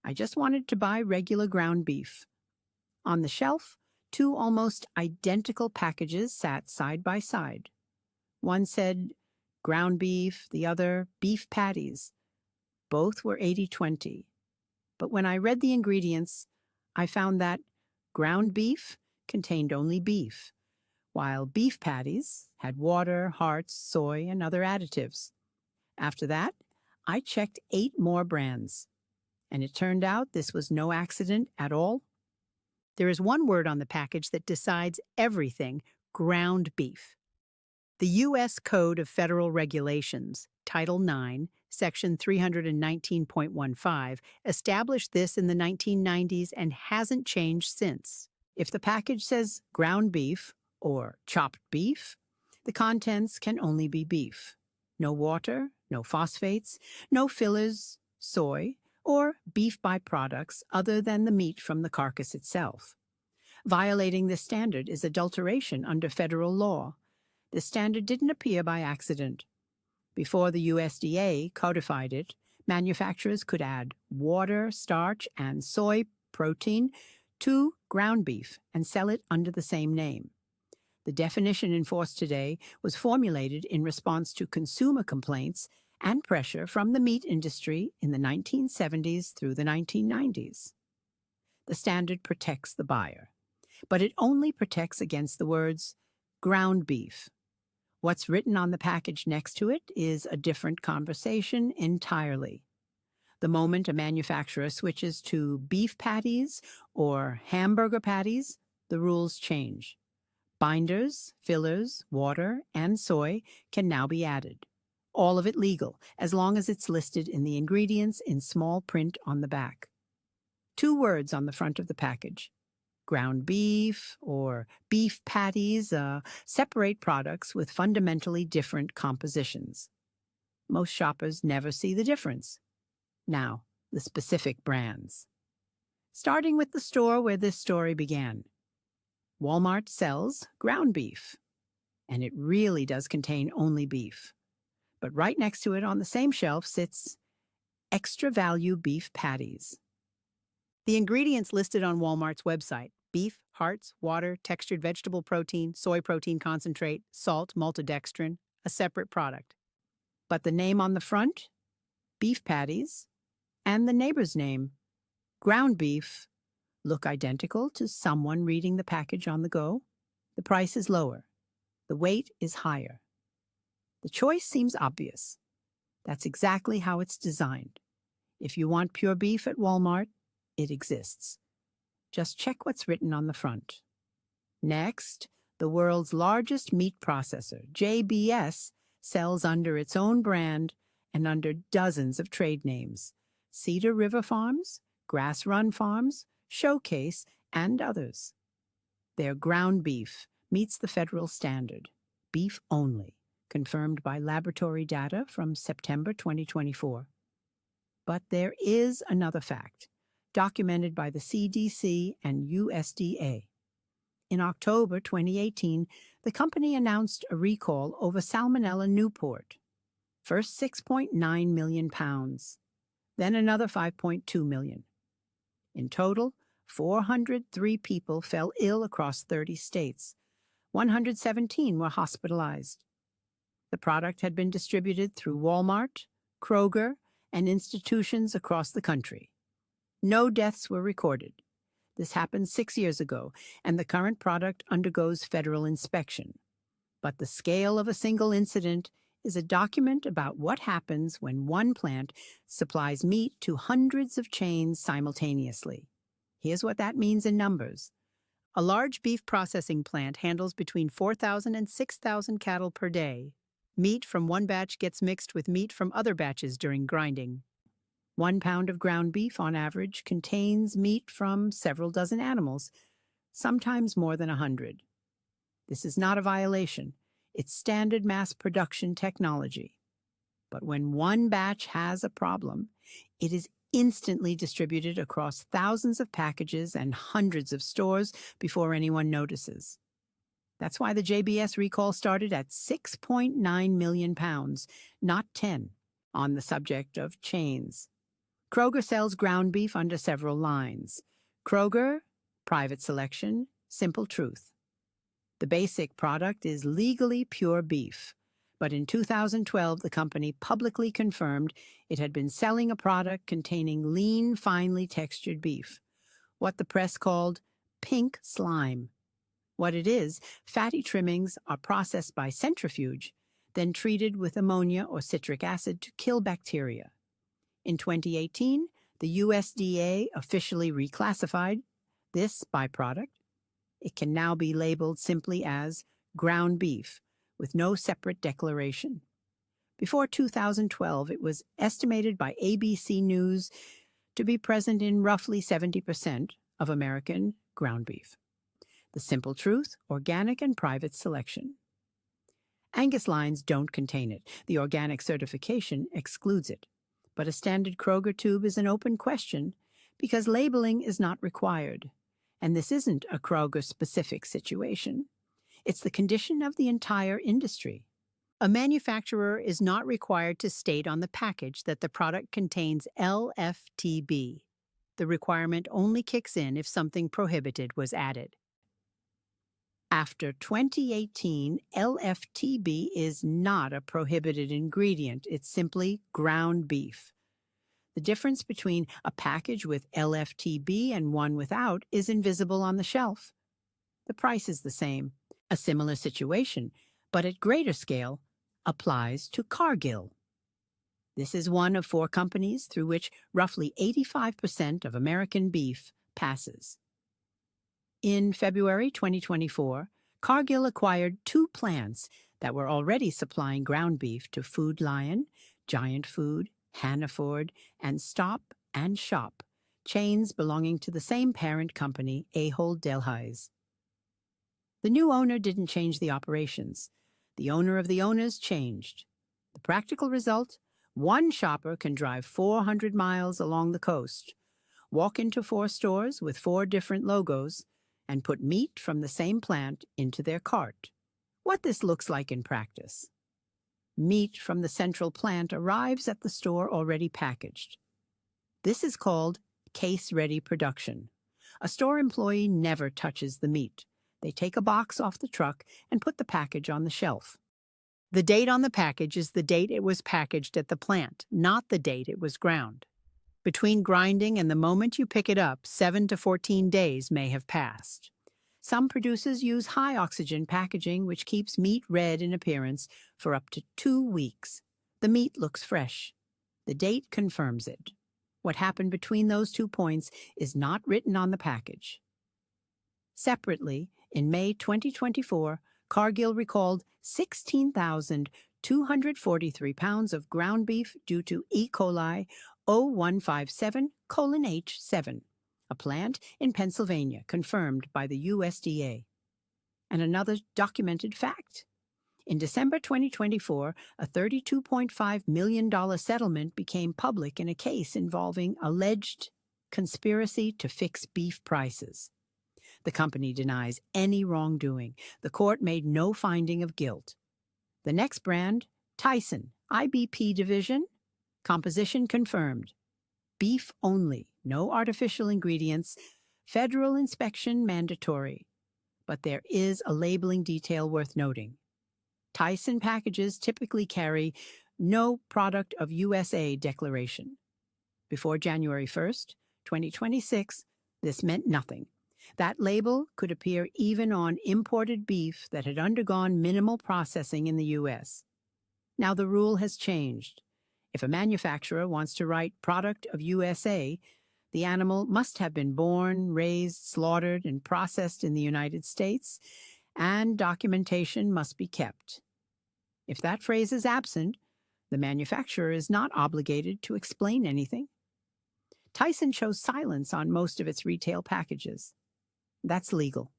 I just wanted to buy regular ground beef. On the shelf, two almost identical packages sat side by side. One said ground beef, the other beef patties. Both were 80/20. But when I read the ingredients, I found that ground beef contained only beef, while beef patties had water, hearts, soy, and other additives. After that, I checked 8 more brands, and it turned out this was no accident at all. There is one word on the package that decides everything: ground beef. The U.S. Code of Federal Regulations, Title 9, Section 319.15, established this in the 1990s and hasn't changed since. If the package says ground beef or chopped beef, the contents can only be beef. No water, no phosphates, no fillers, soy, or beef byproducts other than the meat from the carcass itself. Violating this standard is adulteration under federal law. The standard didn't appear by accident. Before the USDA codified it, manufacturers could add water, starch, and soy protein to ground beef and sell it under the same name. The definition enforced today was formulated in response to consumer complaints and pressure from the meat industry in the 1970s through the 1990s. The standard protects the buyer, but it only protects against the words ground beef. What's written on the package next to it is a different conversation entirely. The moment a manufacturer switches to beef patties or hamburger patties, the rules change. Binders, fillers, water, and soy can now be added. All of it legal, as long as it's listed in the ingredients in small print on the back. 2 words on the front of the package: ground beef or beef patties, separate products with fundamentally different compositions. Most shoppers never see the difference. Now, the specific brands. Starting with the store where this story began. Walmart sells ground beef, and it really does contain only beef. But right next to it on the same shelf sits extra value beef patties. The ingredients listed on Walmart's website: beef, hearts, water, textured vegetable protein, soy protein concentrate, salt, maltodextrin, a separate product. But the name on the front, beef patties, and the neighbor's name, ground beef, look identical to someone reading the package on the go. The price is lower. The weight is higher. The choice seems obvious. That's exactly how it's designed. If you want pure beef at Walmart, it exists. Just check what's written on the front. Next, the world's largest meat processor, JBS, sells under its own brand and under dozens of trade names: Cedar River Farms, Grass Run Farms, Showcase, and others. Their ground beef meets the federal standard, beef only, confirmed by laboratory data from September 2024. But there is another fact, documented by the CDC and USDA. In October 2018, the company announced a recall over Salmonella Newport. First 6.9 million pounds, then another 5.2 million. In total, 403 people fell ill across 30 states. 117 were hospitalized. The product had been distributed through Walmart, Kroger, and institutions across the country. No deaths were recorded. This happened 6 years ago, and the current product undergoes federal inspection. But the scale of a single incident is a document about what happens when one plant supplies meat to hundreds of chains simultaneously. Here's what that means in numbers. A large beef processing plant handles between 4,000 and 6,000 cattle per day. Meat from one batch gets mixed with meat from other batches during grinding. 1 pound of ground beef, on average, contains meat from several dozen animals, sometimes more than 100. This is not a violation. It's standard mass production technology. But when one batch has a problem, it is instantly distributed across thousands of packages and hundreds of stores before anyone notices. That's why the JBS recall started at 6.9 million pounds, not 10, on the subject of chains. Kroger sells ground beef under several lines. Kroger, Private Selection, Simple Truth. The basic product is legally pure beef. But in 2012, the company publicly confirmed it had been selling a product containing lean, finely textured beef, what the press called pink slime. What it is, fatty trimmings are processed by centrifuge, then treated with ammonia or citric acid to kill bacteria. In 2018, the USDA officially reclassified this byproduct. It can now be labeled simply as ground beef, with no separate declaration. Before 2012, it was estimated by ABC News to be present in roughly 70% of American ground beef. The Simple Truth, Organic and Private Selection. Angus lines don't contain it. The organic certification excludes it. But a standard Kroger tube is an open question because labeling is not required. And this isn't a Kroger-specific situation. It's the condition of the entire industry. A manufacturer is not required to state on the package that the product contains LFTB. The requirement only kicks in if something prohibited was added. After 2018, LFTB is not a prohibited ingredient. It's simply ground beef. The difference between a package with LFTB and one without is invisible on the shelf. The price is the same. A similar situation, but at greater scale, applies to Cargill. This is one of 4 companies through which roughly 85% of American beef passes. In February 2024, Cargill acquired 2 plants that were already supplying ground beef to Food Lion, Giant Food, Hannaford, and Stop and Shop, chains belonging to the same parent company, Ahold Delhaize. The new owner didn't change the operations. The owner of the owners changed. The practical result? One shopper can drive 400 miles along the coast, walk into 4 stores with 4 different logos, and put meat from the same plant into their cart. What this looks like in practice. Meat from the central plant arrives at the store already packaged. This is called case-ready production. A store employee never touches the meat. They take a box off the truck and put the package on the shelf. The date on the package is the date it was packaged at the plant, not the date it was ground. Between grinding and the moment you pick it up, 7 to 14 days may have passed. Some producers use high-oxygen packaging, which keeps meat red in appearance for up to 2 weeks. The meat looks fresh. The date confirms it. What happened between those 2 points is not written on the package. Separately, in May 2024, Cargill recalled 16,243 pounds of ground beef due to E. coli 0157:H7, a plant in Pennsylvania confirmed by the USDA. And another documented fact. In December 2024, a $32.5 million settlement became public in a case involving alleged conspiracy to fix beef prices. The company denies any wrongdoing. The court made no finding of guilt. The next brand, Tyson, IBP division, composition confirmed. Beef only, no artificial ingredients, federal inspection mandatory. But there is a labeling detail worth noting. Tyson packages typically carry no product of USA declaration. Before January 1st, 2026, this meant nothing. That label could appear even on imported beef that had undergone minimal processing in the U.S. Now the rule has changed. If a manufacturer wants to write product of USA, the animal must have been born, raised, slaughtered, and processed in the United States, and documentation must be kept. If that phrase is absent, the manufacturer is not obligated to explain anything. Tyson chose silence on most of its retail packages. That's legal.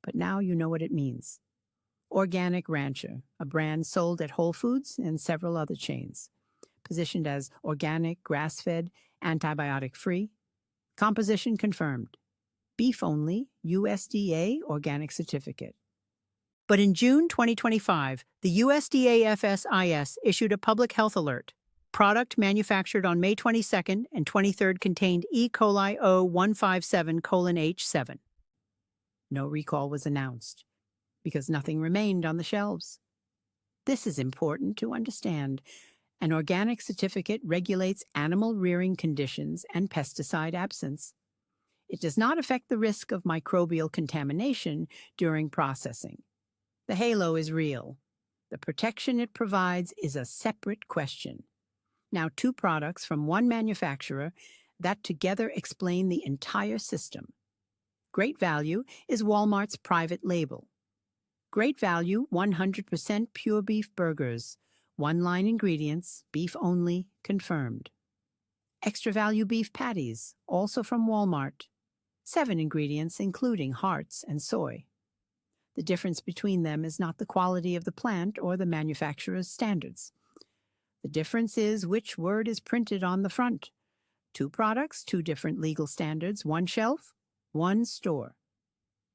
But now you know what it means. Organic Rancher, a brand sold at Whole Foods and several other chains. Positioned as organic, grass-fed, antibiotic-free. Composition confirmed. Beef only, USDA organic certificate. But in June 2025, the USDA FSIS issued a public health alert. Product manufactured on May 22nd and 23rd contained E. coli O157:H7. No recall was announced because nothing remained on the shelves. This is important to understand. An organic certificate regulates animal rearing conditions and pesticide absence. It does not affect the risk of microbial contamination during processing. The halo is real. The protection it provides is a separate question. Now, two products from one manufacturer that together explain the entire system. Great Value is Walmart's private label. Great Value 100% pure beef burgers. One-line ingredients, beef only, confirmed. Extra Value beef patties, also from Walmart. 7 ingredients, including hearts and soy. The difference between them is not the quality of the plant or the manufacturer's standards. The difference is which word is printed on the front. Two products, two different legal standards, one shelf, one store.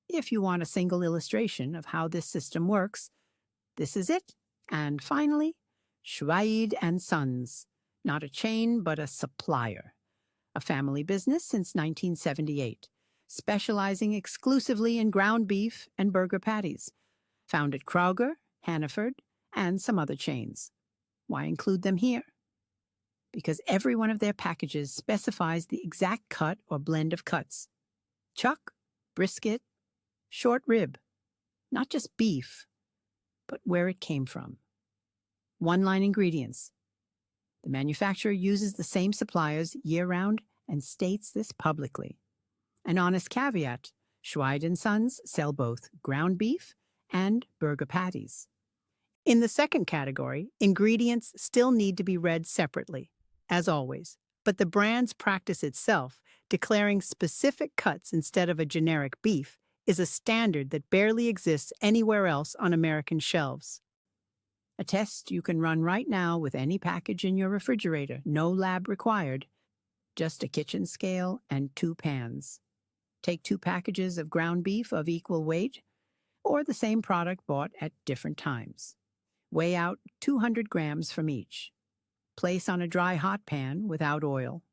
If you want a single illustration of how this system works, this is it. And finally, Schweid and Sons, not a chain but a supplier. A family business since 1978, specializing exclusively in ground beef and burger patties, found at Kroger, Hannaford, and some other chains. Why include them here? Because every one of their packages specifies the exact cut or blend of cuts. Chuck, brisket, short rib. Not just beef, but where it came from. One-line ingredients. The manufacturer uses the same suppliers year-round and states this publicly. An honest caveat, Schweid and Sons sell both ground beef and burger patties. In the second category, ingredients still need to be read separately, as always, but the brand's practice itself, declaring specific cuts instead of a generic beef, is a standard that barely exists anywhere else on American shelves. A test you can run right now with any package in your refrigerator, no lab required, just a kitchen scale and 2 pans. Take 2 packages of ground beef of equal weight, or the same product bought at different times. Weigh out 200 grams from each. Place on a dry hot pan without oil.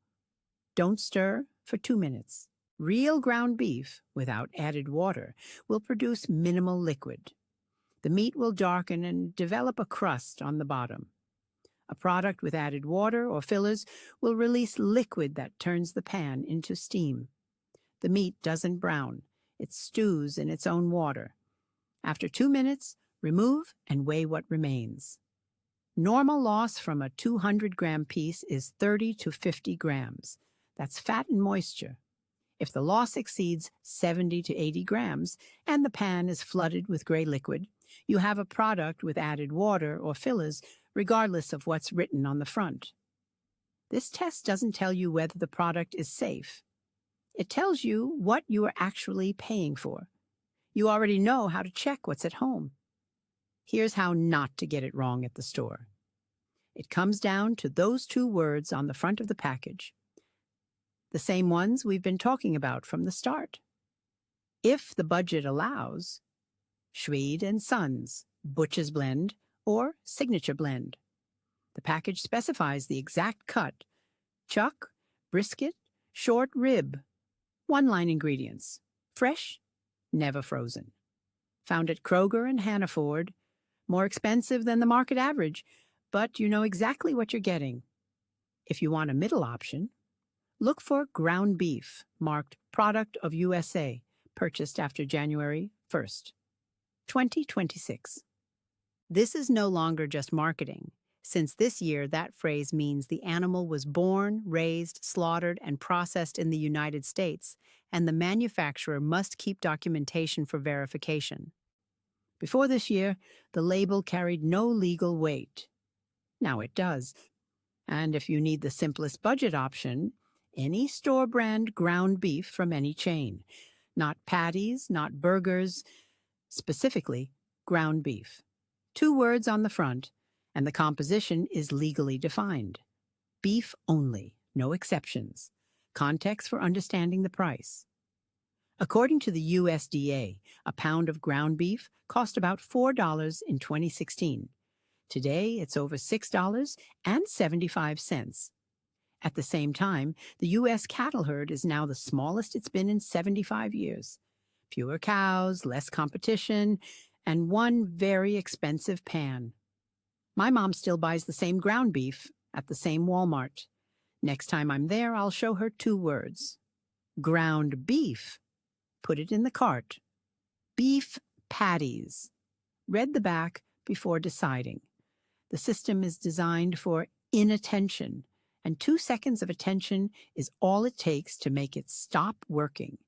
Don't stir for 2 minutes. Real ground beef, without added water, will produce minimal liquid. The meat will darken and develop a crust on the bottom. A product with added water or fillers will release liquid that turns the pan into steam. The meat doesn't brown. It stews in its own water. After 2 minutes, remove and weigh what remains. Normal loss from a 200-gram piece is 30 to 50 grams. That's fat and moisture. If the loss exceeds 70 to 80 grams and the pan is flooded with gray liquid, you have a product with added water or fillers, regardless of what's written on the front. This test doesn't tell you whether the product is safe. It tells you what you are actually paying for. You already know how to check what's at home. Here's how not to get it wrong at the store. It comes down to those 2 words on the front of the package. The same ones we've been talking about from the start. If the budget allows, Schweid and Sons, Butcher's Blend, or Signature Blend. The package specifies the exact cut. Chuck, brisket, short rib. One-line ingredients. Fresh, never frozen. Found at Kroger and Hannaford. More expensive than the market average, but you know exactly what you're getting. If you want a middle option, look for ground beef, marked Product of USA, purchased after January 1st, 2026. This is no longer just marketing, since this year that phrase means the animal was born, raised, slaughtered, and processed in the United States, and the manufacturer must keep documentation for verification. Before this year, the label carried no legal weight. Now it does. And if you need the simplest budget option, any store brand ground beef from any chain. Not patties, not burgers, specifically ground beef. 2 words on the front, and the composition is legally defined. Beef only, no exceptions. Context for understanding the price. According to the USDA, a pound of ground beef cost about $4 in 2016. Today, it's over $6.75. At the same time, the U.S. cattle herd is now the smallest it's been in 75 years. Fewer cows, less competition, and one very expensive pan. My mom still buys the same ground beef at the same Walmart. Next time I'm there, I'll show her two words. Ground beef. Put it in the cart. Beef patties. Read the back before deciding. The system is designed for inattention, and 2 seconds of attention is all it takes to make it stop working.